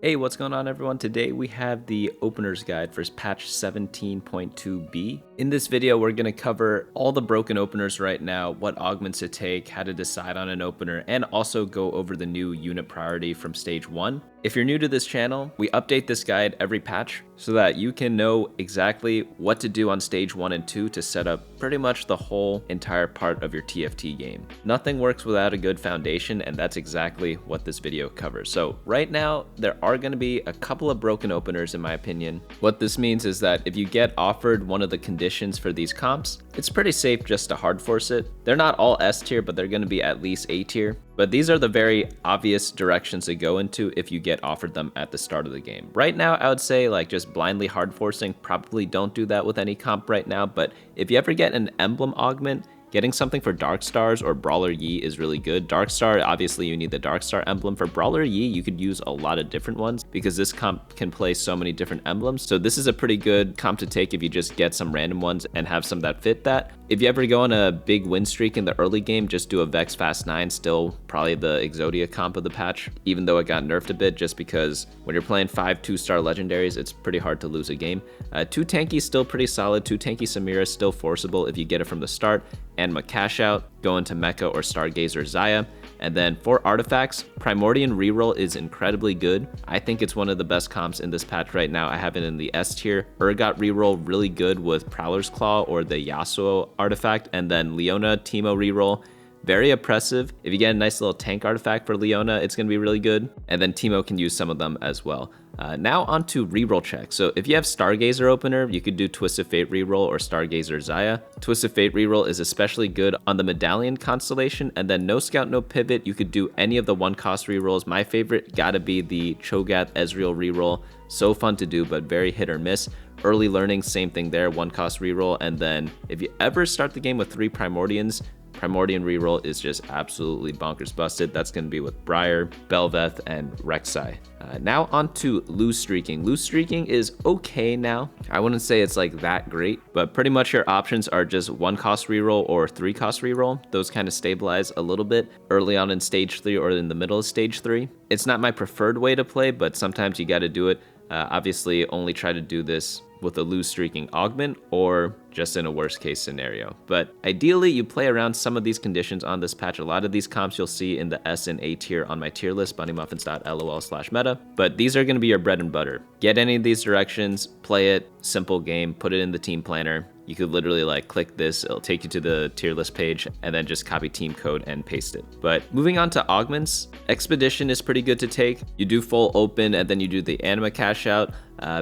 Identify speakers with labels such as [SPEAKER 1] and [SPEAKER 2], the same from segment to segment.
[SPEAKER 1] Hey, what's going on everyone? Today we have the opener's guide for patch 17.2b. In this video, we're going to cover all the broken openers right now, what augments to take, how to decide on an opener, and also go over the new unit priority from stage 1. If you're new to this channel, we update this guide every patch so that you can know exactly what to do on stage 1 and 2 to set up pretty much the whole entire part of your TFT game. Nothing works without a good foundation, and that's exactly what this video covers. So right now, there are going to be a couple of broken openers in my opinion. What this means is that if you get offered one of the conditions for these comps, it's pretty safe just to hard force it. They're not all S tier, but they're going to be at least A tier. But these are the very obvious directions to go into if you get offered them at the start of the game. Right now, I would say like just blindly hard forcing, probably don't do that with any comp right now. But if you ever get an emblem augment, getting something for Dark Stars or Brawler Yi is really good. Dark Star, obviously you need the Dark Star emblem. For Brawler Yi, you could use a lot of different ones because this comp can play so many different emblems. So this is a pretty good comp to take if you just get some random ones and have some that fit that. If you ever go on a big win streak in the early game, just do a Vex Fast 9, still probably the Exodia comp of the patch, even though it got nerfed a bit just because when you're playing 5 2-star legendaries, it's pretty hard to lose a game. 2 Tanky still pretty solid, 2 Tanky Samira still forceable if you get it from the start, and Cash Out, go into Mecha or Stargazer Zaya. And then for artifacts, Primordian reroll is incredibly good. I think it's one of the best comps in this patch right now. I have it in the S tier. Urgot reroll really good with Prowler's Claw or the Yasuo artifact, and then Leona Teemo reroll. Very oppressive. If you get a nice little tank artifact for Leona, it's going to be really good. And then Teemo can use some of them as well. Now onto reroll checks. So if you have Stargazer opener, you could do Twisted Fate reroll or Stargazer Zaya. Twisted Fate reroll is especially good on the Medallion constellation. And then no scout, no pivot, you could do any of the 1-cost rerolls. My favorite gotta be the Cho'Gath Ezreal reroll. So fun to do, but very hit or miss. Early learning, same thing there, 1-cost reroll. And then if you ever start the game with 3 Primordians, Primordian reroll is just absolutely bonkers busted. That's going to be with Briar, Bel'Veth, and Rek'Sai. Now on to loose streaking. Loose streaking is okay now. I wouldn't say it's like that great, but pretty much your options are just 1-cost reroll or 3-cost reroll. Those kind of stabilize a little bit early on in stage 3 or in the middle of stage 3. It's not my preferred way to play, but sometimes you got to do it. Obviously, only try to do this with a loose streaking augment or just in a worst case scenario. But ideally, you play around some of these conditions on this patch. A lot of these comps you'll see in the S and A tier on my tier list, bunnymuffins.lol/meta. But these are going to be your bread and butter. Get any of these directions, play it, simple game, put it in the team planner. You could literally like click this, it'll take you to the tier list page and then just copy team code and paste it. But moving on to augments, Expedition is pretty good to take. You do full open and then you do the anima cash out.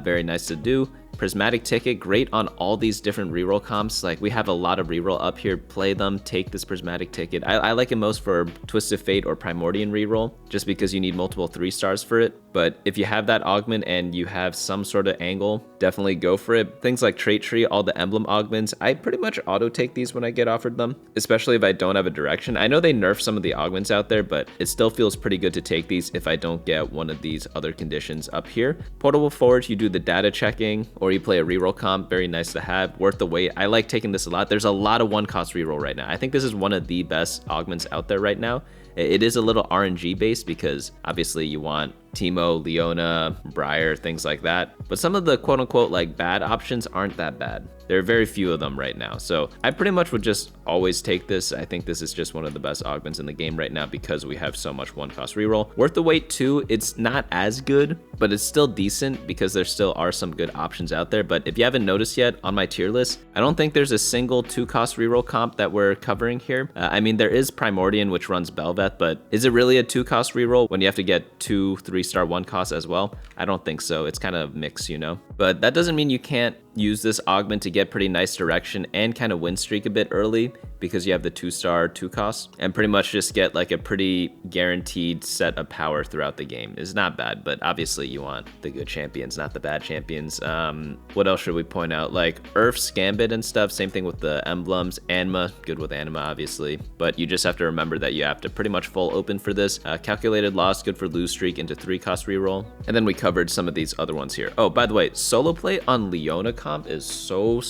[SPEAKER 1] Very nice to do. Prismatic Ticket, great on all these different reroll comps. Like we have a lot of reroll up here. Play them, take this Prismatic Ticket. I like it most for Twisted Fate or Primordian reroll, just because you need multiple 3 stars for it. But if you have that augment and you have some sort of angle, definitely go for it. Things like Trait Tree, all the emblem augments, I pretty much auto take these when I get offered them, especially if I don't have a direction. I know they nerf some of the augments out there, but it still feels pretty good to take these if I don't get one of these other conditions up here. Portable Forge, you do the data checking, or you play a reroll comp, very nice to have, worth the wait. I like taking this a lot. There's a lot of 1-cost reroll right now. I think this is one of the best augments out there right now. It is a little RNG based because obviously you want Teemo, Leona, Briar, things like that. But some of the quote unquote like bad options aren't that bad. There are very few of them right now. So I pretty much would just always take this. I think this is just one of the best augments in the game right now because we have so much 1-cost reroll. Worth the wait too, it's not as good, but it's still decent because there still are some good options out there. But if you haven't noticed yet on my tier list, I don't think there's a single 2-cost reroll comp that we're covering here. I mean, there is Primordian, which runs Bel'Veth, but is it really a 2-cost reroll when you have to get 2 3-star 1-cost as well? I don't think so. It's kind of mixed, you know? But that doesn't mean you can't use this augment to get pretty nice direction and kind of win streak a bit early because you have the 2-star 2-cost and pretty much just get like a pretty guaranteed set of power throughout the game. It's not bad, but obviously you want the good champions, not the bad champions. What else should we point out? Like Earth's Gambit and stuff, same thing with the emblems. Anima, good with Anima obviously, but you just have to remember that you have to pretty much full open for this. Calculated Loss, good for lose streak into 3-cost reroll. And then we covered some of these other ones here. Oh, by the way, Solo play on Leona comp is so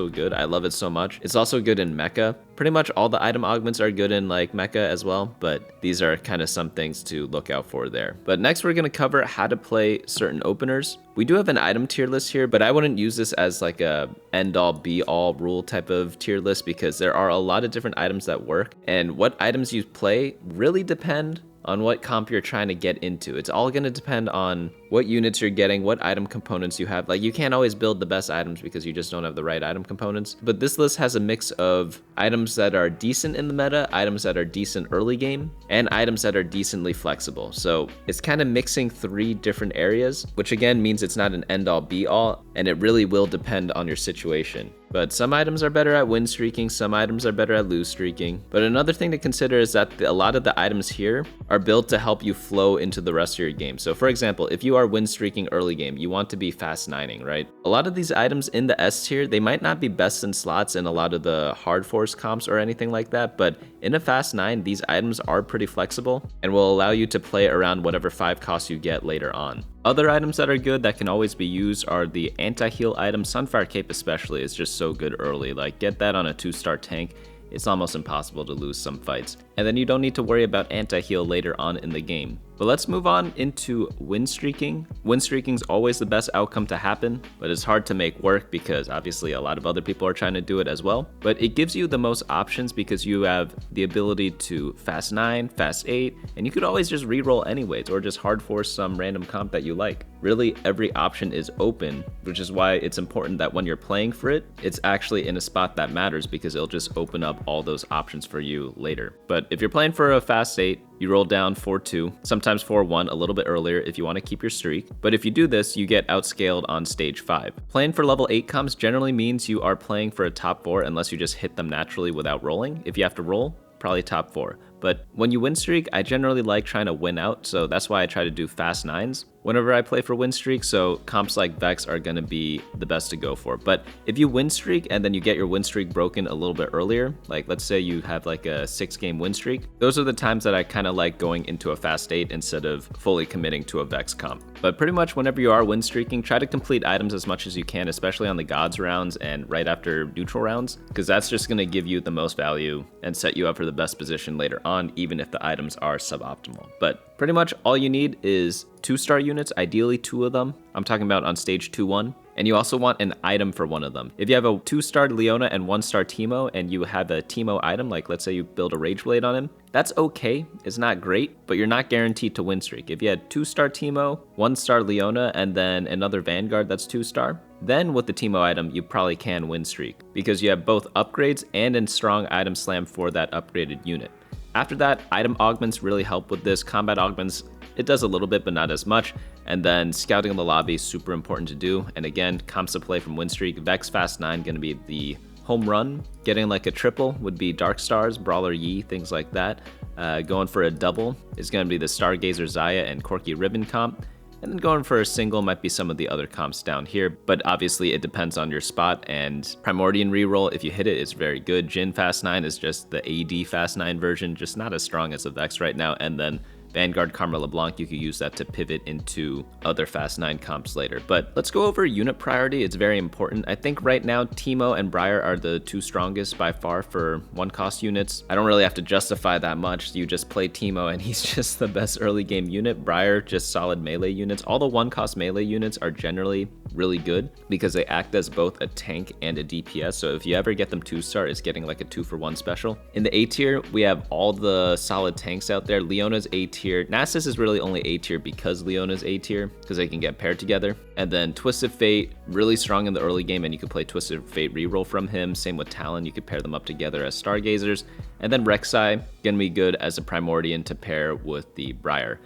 [SPEAKER 1] good. I love it so much. It's also good in mecha. Pretty much all the item augments are good in like mecha as well, but these are kind of some things to look out for there. But next we're going to cover how to play certain openers. We do have an item tier list here, but I wouldn't use this as like a end all be all rule type of tier list because there are a lot of different items that work, and what items you play really depend on what comp you're trying to get into. It's all going to depend on what units you're getting, what item components you have. Like, you can't always build the best items because you just don't have the right item components. But this list has a mix of items that are decent in the meta, items that are decent early game, and items that are decently flexible. So it's kind of mixing 3 different areas, which again means it's not an end all be all, and it really will depend on your situation. But some items are better at win streaking, some items are better at lose streaking. But another thing to consider is that a lot of the items here are built to help you flow into the rest of your game. So for example, if you are win streaking early game, you want to be fast 9ing, right? A lot of these items in the S tier, they might not be best in slots in a lot of the hard force comps or anything like that, but in a fast 9, these items are pretty flexible and will allow you to play around whatever 5 costs you get later on. Other items that are good that can always be used are the anti-heal item. Sunfire Cape especially is just so good early. Like, get that on a 2-star tank. It's almost impossible to lose some fights. And then you don't need to worry about anti-heal later on in the game. But let's move on into win streaking. Win streaking is always the best outcome to happen, but it's hard to make work because obviously a lot of other people are trying to do it as well. But it gives you the most options because you have the ability to fast 9, fast 8, and you could always just reroll anyways or just hard force some random comp that you like. Really, every option is open, which is why it's important that when you're playing for it, it's actually in a spot that matters because it'll just open up all those options for you later. But if you're playing for a fast 8, you roll down 4-2, sometimes 4-1 a little bit earlier if you want to keep your streak. But if you do this, you get outscaled on stage 5. Playing for level 8 comps generally means you are playing for a top 4 unless you just hit them naturally without rolling. If you have to roll, probably top 4. But when you win streak, I generally like trying to win out, so that's why I try to do fast 9s whenever I play for win streak, so comps like Vex are going to be the best to go for. But if you win streak and then you get your win streak broken a little bit earlier, like let's say you have like a 6-game win streak, those are the times that I kind of like going into a fast 8 instead of fully committing to a Vex comp. But pretty much whenever you are win streaking, try to complete items as much as you can, especially on the gods rounds and right after neutral rounds, because that's just going to give you the most value and set you up for the best position later on, even if the items are suboptimal. But pretty much all you need is 2-star units, ideally 2 of them. I'm talking about on stage 2-1. And you also want an item for one of them. If you have a 2-star Leona and 1-star Teemo and you have a Teemo item, like let's say you build a Rage Blade on him, that's okay. It's not great, but you're not guaranteed to win streak. If you had 2-star Teemo, 1-star Leona, and then another Vanguard that's 2-star, then with the Teemo item, you probably can win streak because you have both upgrades and a strong item slam for that upgraded unit. After that, item augments really help with this. Combat augments, it does a little bit, but not as much. And then scouting in the lobby is super important to do. And again, comps to play from win streak. Vex Fast 9 gonna be the home run. Getting like a triple would be Dark Stars, Brawler Yi, things like that. Going for a double is gonna be the Stargazer Zaya and Corky Ribbon comp. And then going for a single might be some of the other comps down here, but obviously it depends on your spot. And Primordian reroll, if you hit it, it's very good. Jhin Fast 9 is just the AD Fast 9 version, just not as strong as the Vex right now. And then Vanguard Karma LeBlanc, you could use that to pivot into other Fast 9 comps later. But let's go over unit priority. It's very important. I think right now Teemo and Briar are the 2 strongest by far for 1-cost units. I don't really have to justify that much. You just play Teemo and he's just the best early game unit. Briar, just solid melee units. All the 1-cost melee units are generally really good because they act as both a tank and a DPS. So if you ever get them 2-star, it's getting like a 2-for-1 special. In the A tier, we have all the solid tanks out there. Leona's A tier. Nasus is really only A tier because Leona's A tier, because they can get paired together. And then Twisted Fate, really strong in the early game, and you could play Twisted Fate reroll from him. Same with Talon, you could pair them up together as Stargazers. And then Rek'Sai, gonna be good as a Primordian to pair with the Briar.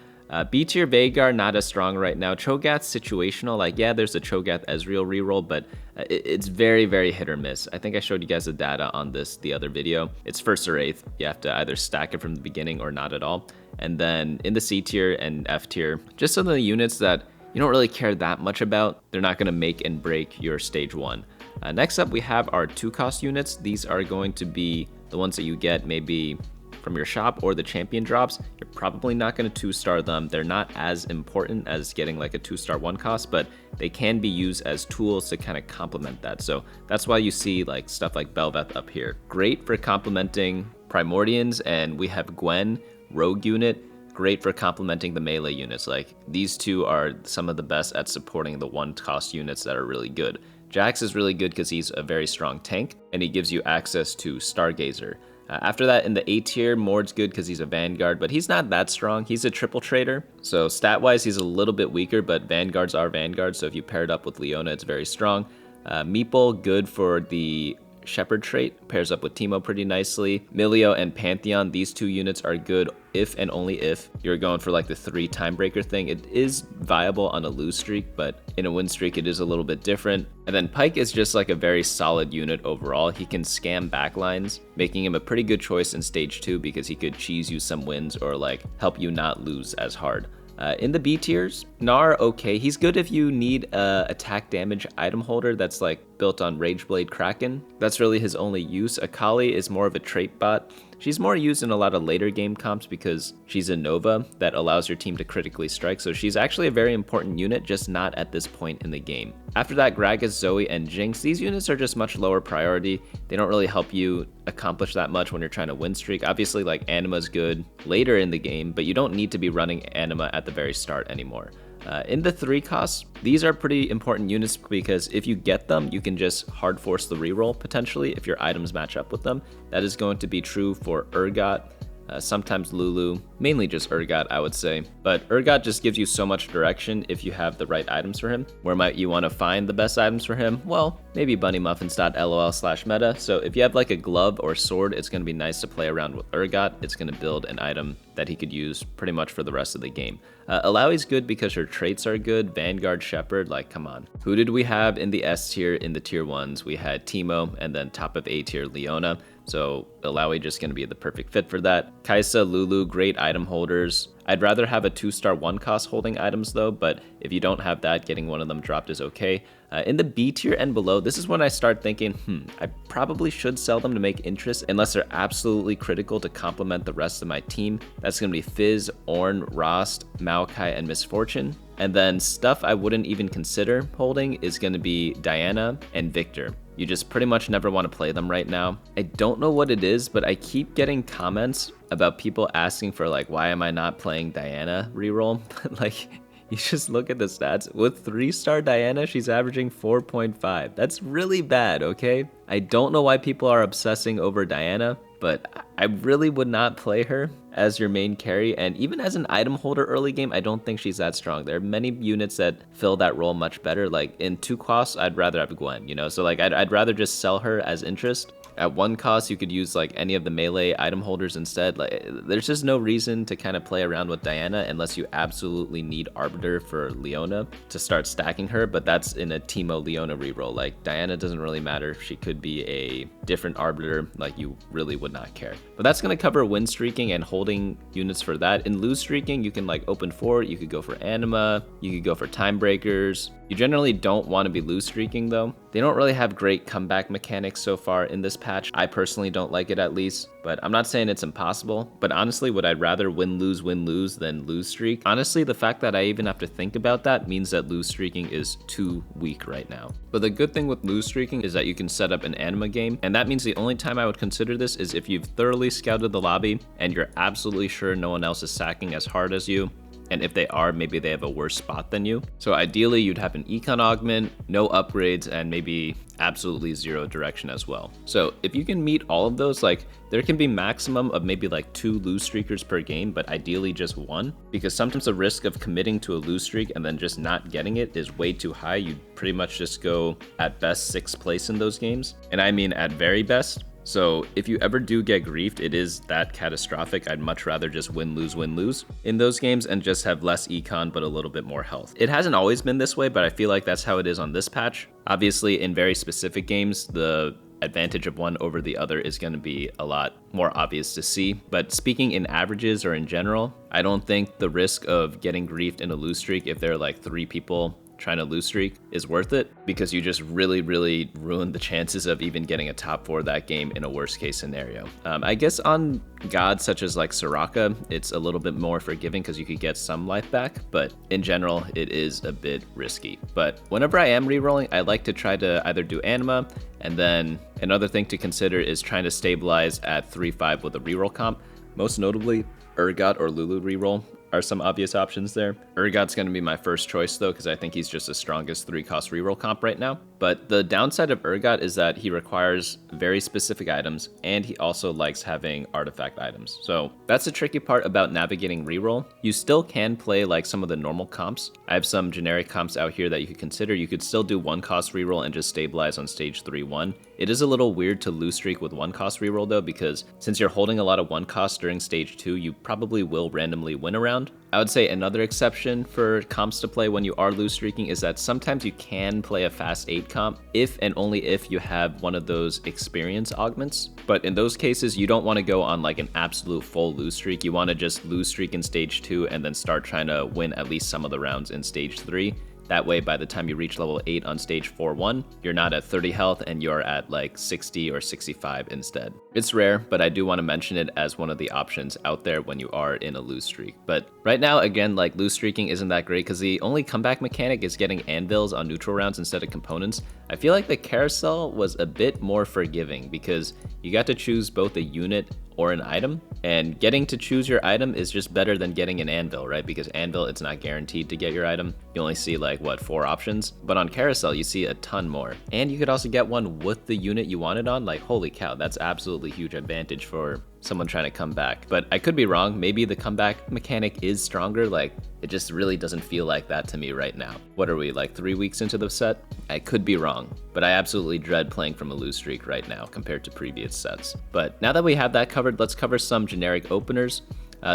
[SPEAKER 1] B tier Veigar, not as strong right now. Cho'Gath's situational, like yeah, there's a Cho'Gath Ezreal reroll, but it's very, very hit or miss. I think I showed you guys the data on this the other video. It's 1st or 8th. You have to either stack it from the beginning or not at all. And then in the C tier and F tier, just some of the units that you don't really care that much about, they're not gonna make and break your stage 1. Next up, we have our 2-cost units. These are going to be the ones that you get maybe from your shop or the champion drops, you're probably not going to 2-star them. They're not as important as getting like a 2-star 1 cost, but they can be used as tools to kind of complement that. So that's why you see like stuff like Belveth up here. Great for complementing Primordians, and we have Gwen, rogue unit, great for complementing the melee units. Like these two are some of the best at supporting the 1-cost units that are really good. Jax is really good because he's a very strong tank, and he gives you access to Stargazer. After that, in the A tier, Mord's good because he's a Vanguard, but he's not that strong. He's a triple trader, so stat-wise, he's a little bit weaker, but Vanguards are Vanguards, so if you pair it up with Leona, it's very strong. Meeple, good for the Shepherd trait, pairs up with Teemo pretty nicely. Milio and Pantheon, these two units are good if and only if you're going for like the 3 timebreaker thing. It is viable on a lose streak, but in a win streak it is a little bit different. And then Pyke is just like a very solid unit overall. He can scam backlines, making him a pretty good choice in stage 2 because he could cheese you some wins or like help you not lose as hard. In the B tiers, Gnar, okay. He's good if you need a attack damage item holder that's like built on Rageblade Kraken. That's really his only use. Akali is more of a trait bot. She's more used in a lot of later game comps because she's a Nova that allows your team to critically strike, so she's actually a very important unit, just not at this point in the game. After that, Gragas, Zoe, and Jinx, these units are just much lower priority. They don't really help you accomplish that much when you're trying to win streak. Obviously, like Anima's good later in the game, but you don't need to be running Anima at the very start anymore. In the 3 costs, these are pretty important units because if you get them, you can just hard force the reroll potentially if your items match up with them. That is going to be true for Urgot, sometimes Lulu, mainly just Urgot, I would say. But Urgot just gives you so much direction if you have the right items for him. Where might you want to find the best items for him? Well, maybe BunnyMuffins.lol/meta. So if you have like a glove or sword, it's going to be nice to play around with Urgot. It's going to build an item that he could use pretty much for the rest of the game. Alawi's good because her traits are good. Vanguard, Shepherd, like come on. Who did we have in the S tier? In the tier 1s, we had Teemo, and then top of A tier, Leona. So Alawi just going to be the perfect fit for that. Kaisa, Lulu, great item holders. I'd rather have a 2-star 1 cost holding items though, but if you don't have that, getting one of them dropped is okay. In the B tier and below, this is when I start thinking, I probably should sell them to make interest unless they're absolutely critical to complement the rest of my team. That's going to be Fizz, Ornn, Rost, Maokai, and Misfortune. And then stuff I wouldn't even consider holding is going to be Diana and Victor. You just pretty much never want to play them right now. I don't know what it is, but I keep getting comments about people asking for like, why am I not playing Diana reroll? Like, you just look at the stats. With 3-star Diana, she's averaging 4.5. That's really bad, okay? I don't know why people are obsessing over Diana, but I really would not play her as your main carry, and even as an item holder early game, I don't think she's that strong. There are many units that fill that role much better. Like in 2 costs, I'd rather have Gwen, you know? So like I'd rather just sell her as interest. At 1 cost, you could use like any of the melee item holders instead. Like there's just no reason to kind of play around with Diana unless you absolutely need Arbiter for Leona to start stacking her, but that's in a Teemo Leona reroll. Like Diana doesn't really matter. She could be a different Arbiter, like you really would not care. But that's gonna cover win streaking and holding units for that. In lose streaking, you can like open fort, you could go for Anima, you could go for time breakers. You generally don't want to be lose streaking though. They don't really have great comeback mechanics so far in this patch. I personally don't like it at least, but I'm not saying it's impossible. But honestly, would I rather win, lose than lose streak? Honestly, the fact that I even have to think about that means that lose streaking is too weak right now. But the good thing with lose streaking is that you can set up an Anima game, and that means the only time I would consider this is if you've thoroughly scouted the lobby and you're absolutely sure no one else is sacking as hard as you. And if they are, maybe they have a worse spot than you. So ideally, you'd have an econ augment, no upgrades, and maybe absolutely 0 direction as well. So if you can meet all of those, like there can be maximum of maybe like 2 lose streakers per game, but ideally just 1, because sometimes the risk of committing to a lose streak and then just not getting it is way too high. You pretty much just go at best 6th place in those games. And I mean at very best. So if you ever do get griefed, it is that catastrophic. I'd much rather just win, lose in those games and just have less econ, but a little bit more health. It hasn't always been this way, but I feel like that's how it is on this patch. Obviously, in very specific games, the advantage of one over the other is going to be a lot more obvious to see. But speaking in averages or in general, I don't think the risk of getting griefed in a lose streak if there are like 3 people trying to lose streak is worth it, because you just really ruin the chances of even getting a top 4 that game in a worst case scenario. I guess on gods such as like Soraka, it's a little bit more forgiving because you could get some life back, but in general it is a bit risky. But whenever I am rerolling, I like to try to either do anima, and then another thing to consider is trying to stabilize at 3-5 with a reroll comp. Most notably, Urgot or Lulu reroll are some obvious options there. Urgot's going to be my first choice though, because I think he's just the strongest 3-cost reroll comp right now. But the downside of Urgot is that he requires very specific items, and he also likes having artifact items. So that's the tricky part about navigating reroll. You still can play like some of the normal comps. I have some generic comps out here that you could consider. You could still do 1-cost reroll and just stabilize on stage 3-1. It is a little weird to lose streak with 1-cost reroll though, because since you're holding a lot of 1-cost during stage 2, you probably will randomly win a round. I would say another exception for comps to play when you are lose streaking is that sometimes you can play a fast 8 comp if and only if you have one of those experience augments. But in those cases, you don't want to go on like an absolute full lose streak. You want to just lose streak in stage 2 and then start trying to win at least some of the rounds in stage 3. That way, by the time you reach level 8 on stage 4-1, you're not at 30 health and you're at like 60 or 65 instead. It's rare, but I do want to mention it as one of the options out there when you are in a lose streak. But right now, again, like lose streaking isn't that great because the only comeback mechanic is getting anvils on neutral rounds instead of components. I feel like the carousel was a bit more forgiving because you got to choose both a unit or an item, and getting to choose your item is just better than getting an anvil, right? Because anvil, it's not guaranteed to get your item. You only see like, what, 4 options? But on carousel, you see a ton more. And you could also get one with the unit you wanted on. Like, holy cow, that's absolutely huge advantage for someone trying to come back. But I could be wrong. Maybe the comeback mechanic is stronger. Like, it just really doesn't feel like that to me right now. What are we, like 3 weeks into the set? I could be wrong, but I absolutely dread playing from a lose streak right now compared to previous sets. But now that we have that covered, let's cover some generic openers.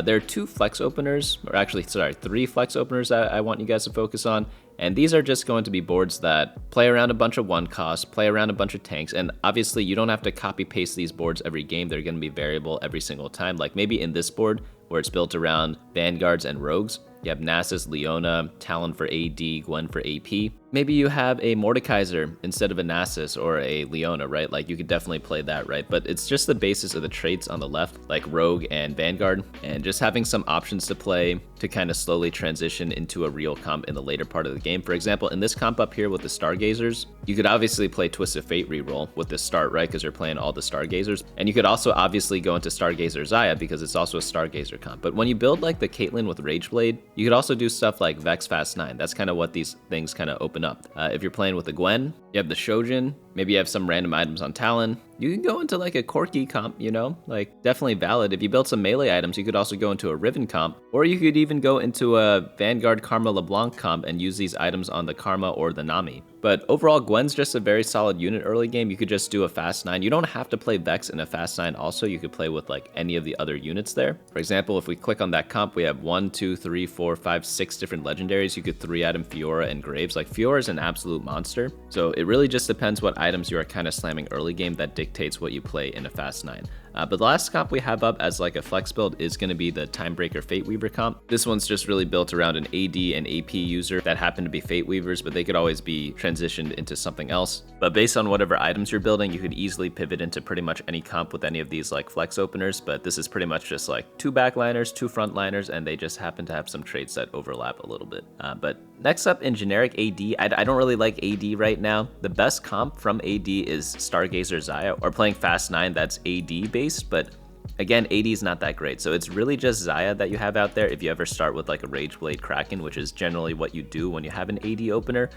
[SPEAKER 1] There are 2 flex openers, or actually, sorry, 3 flex openers that I want you guys to focus on. And these are just going to be boards that play around a bunch of 1-cost, play around a bunch of tanks, and obviously you don't have to copy paste these boards every game. They're going to be variable every single time. Like maybe in this board where it's built around vanguards and rogues, you have Nasus, Leona, Talon for AD, Gwen for AP. Maybe you have a Mordekaiser instead of a Nasus or a Leona, right? Like you could definitely play that, right? But it's just the basis of the traits on the left, like Rogue and Vanguard, and just having some options to play to kind of slowly transition into a real comp in the later part of the game. For example, in this comp up here with the Stargazers, you could obviously play Twisted Fate reroll with this start, right? Because you're playing all the Stargazers. And you could also obviously go into Stargazer Xayah because it's also a Stargazer comp. But when you build like the Caitlyn with Rageblade, you could also do stuff like Vex Fast 9. That's kind of what these things kind of open up. If you're playing with the Gwen, you have the Shojin, maybe you have some random items on Talon. You can go into like a Corki comp, you know, like definitely valid. If you build some melee items, you could also go into a Riven comp, or you could even go into a Vanguard Karma LeBlanc comp and use these items on the Karma or the Nami. But overall, Gwen's just a very solid unit early game. You could just do a Fast 9. You don't have to play Vex in a Fast 9 also. You could play with like any of the other units there. For example, if we click on that comp, we have 1, 2, 3, 4, 5, 6 different legendaries. You could 3-item Fiora and Graves. Like Fiora is an absolute monster. So it really just depends what items you are kind of slamming early game that dictates what you play in a Fast 9. But the last comp we have up as like a flex build is going to be the Timebreaker Fate Weaver comp. This one's just really built around an AD and AP user that happen to be Fate Weavers, but they could always be transitioned into something else. But based on whatever items you're building, you could easily pivot into pretty much any comp with any of these like flex openers, but this is pretty much just like 2 backliners, 2 frontliners, and they just happen to have some traits that overlap a little bit. But next up in generic AD, I don't really like AD right now. The best comp from AD is Stargazer Xayah, or playing Fast 9 that's AD based. But again, AD is not that great, so it's really just Xayah that you have out there if you ever start with like a Rageblade Kraken, which is generally what you do when you have an AD opener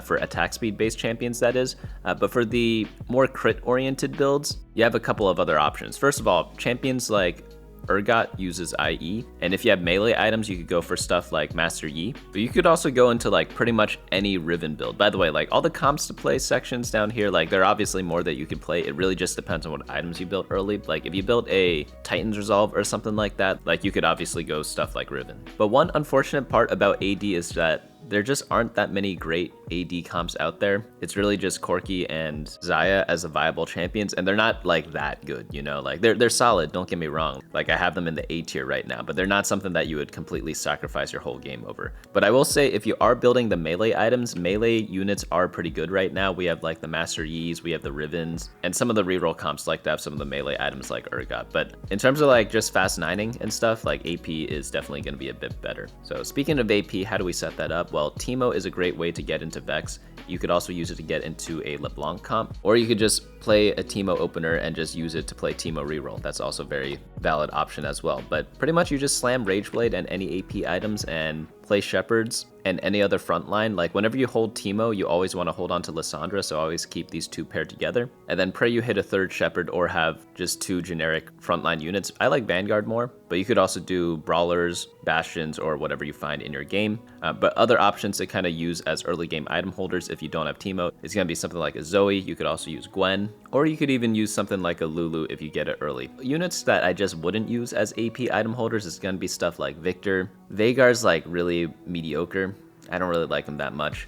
[SPEAKER 1] for attack speed based champions, that is. But for the more crit oriented builds, you have a couple of other options. First of all, champions like Urgot uses IE, and if you have melee items, you could go for stuff like Master Yi, but you could also go into like pretty much any Riven build. By the way, like all the comps to play sections down here, like there are obviously more that you could play. It really just depends on what items you built early. Like if you built a Titan's Resolve or something like that, like you could obviously go stuff like Riven. But one unfortunate part about AD is that there just aren't that many great AD comps out there. It's really just Corki and Xayah as a viable champions, and they're not like that good, you know? Like they're solid, don't get me wrong. Like I have them in the A tier right now, but they're not something that you would completely sacrifice your whole game over. But I will say, if you are building the melee items, melee units are pretty good right now. We have like the Master Yi's, we have the Rivens, and some of the reroll comps like to have some of the melee items like Urgot. But in terms of like just fast nining and stuff, like AP is definitely going to be a bit better. So speaking of AP, how do we set that up? Well, Teemo is a great way to get into Vex. You could also use it to get into a LeBlanc comp, or you could just play a Teemo opener and just use it to play Teemo reroll. That's also a very valid option as well. But pretty much you just slam Rageblade and any AP items and play Shepherds and any other frontline. Like whenever you hold Teemo, you always want to hold on to Lissandra, so always keep these two paired together. And then pray you hit a third Shepherd or have just two generic frontline units. I like Vanguard more, but you could also do Brawlers, Bastions, or whatever you find in your game. But other options to kind of use as early game item holders if you don't have Teemo is going to be something like a Zoe. You could also use Gwen, or you could even use something like a Lulu if you get it early. Units that I just wouldn't use as AP item holders is going to be stuff like Victor. Veigar's like really mediocre. I don't really like him that much.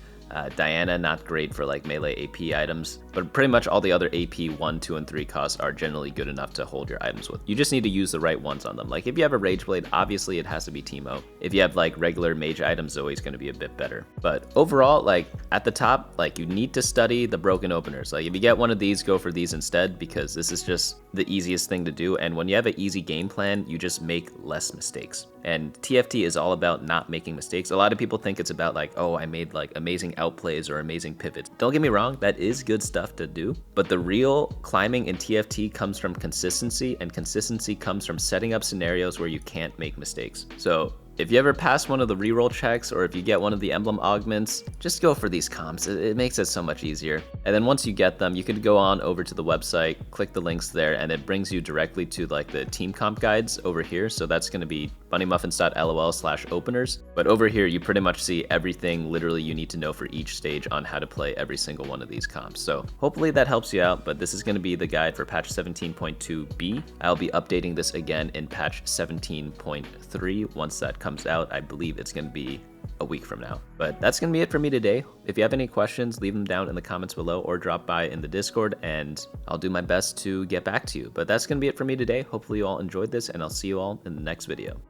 [SPEAKER 1] Diana, not great for like melee AP items, but pretty much all the other AP 1, 2, and 3 costs are generally good enough to hold your items with. You just need to use the right ones on them. Like if you have a Rageblade, obviously it has to be Teemo. If you have like regular mage items, Zoe's going to be a bit better. But overall, like at the top, like you need to study the broken openers. Like if you get one of these, go for these instead, because this is just the easiest thing to do. And when you have an easy game plan, you just make less mistakes. And TFT is all about not making mistakes. A lot of people think it's about like, oh, I made like amazing outplays or amazing pivots. Don't get me wrong, that is good stuff to do. But the real climbing in TFT comes from consistency, and consistency comes from setting up scenarios where you can't make mistakes. So if you ever pass one of the reroll checks, or if you get one of the emblem augments, just go for these comps. It makes it so much easier. And then once you get them, you can go on over to the website, click the links there, and it brings you directly to like the team comp guides over here. So that's going to be bunnymuffins.lol/openers. But over here, you pretty much see everything literally you need to know for each stage on how to play every single one of these comps. So hopefully that helps you out, but this is going to be the guide for patch 17.2b. I'll be updating this again in patch 17.3 once that comes out. I believe it's going to be a week from now. But that's going to be it for me today. If you have any questions, leave them down in the comments below or drop by in the Discord and I'll do my best to get back to you. But that's going to be it for me today. Hopefully you all enjoyed this, and I'll see you all in the next video.